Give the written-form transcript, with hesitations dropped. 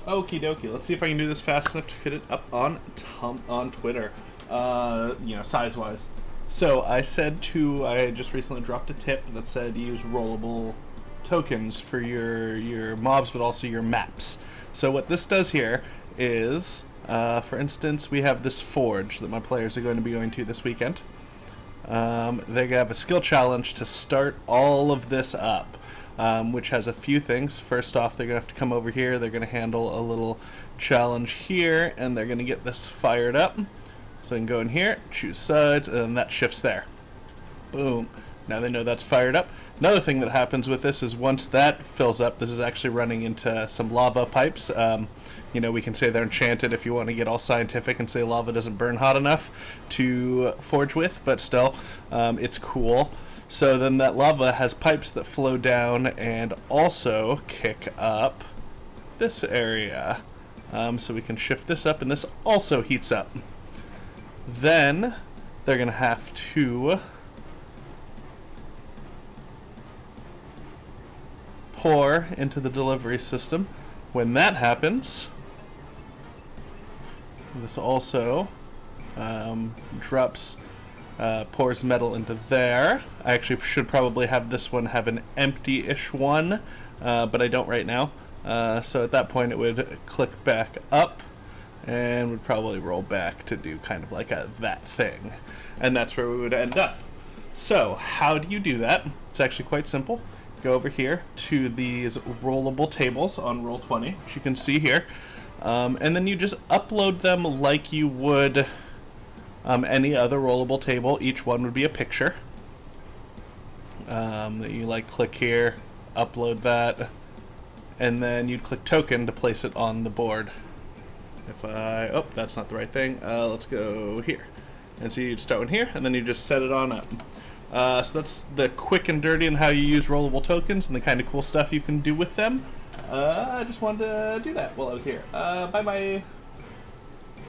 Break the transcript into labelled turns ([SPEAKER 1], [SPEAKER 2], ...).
[SPEAKER 1] Okie dokie. Let's see if I can do this fast enough to fit it up on on Twitter. Size-wise. So I just recently dropped a tip that said use rollable tokens for your mobs, but also your maps. So what this does here is, for instance, we have this forge that my players are going to be going to this weekend. They have a skill challenge to start all of this up. Which has a few things. First off, they're going to have to come over here. They're going to handle a little challenge here, and they're going to get this fired up. So I can go in here, choose sides, and then that shifts there. Boom. Now they know that's fired up. Another thing that happens with this is once that fills up, this is actually running into some lava pipes. We can say they're enchanted if you want to get all scientific and say lava doesn't burn hot enough to forge with, but still, it's cool. So then that lava has pipes that flow down and also kick up this area. So we can shift this up, and this also heats up. Then they're going to have to pour into the delivery system. When that happens, this also pours metal into there. I actually should probably have this one have an empty-ish one, but I don't right now. So at that point it would click back up and would probably roll back to do kind of like that thing. And that's where we would end up. So how do you do that? It's actually quite simple. Go over here to these rollable tables on Roll20, which you can see here. And then you just upload them like you would any other rollable table. Each one would be a picture. That you click here, upload that, and then you'd click token to place it on the board. That's not the right thing. Let's go here. And so you'd start one here, and then you just set it on up. So that's the quick and dirty on how you use rollable tokens and the kind of cool stuff you can do with them. I just wanted to do that while I was here. Bye-bye.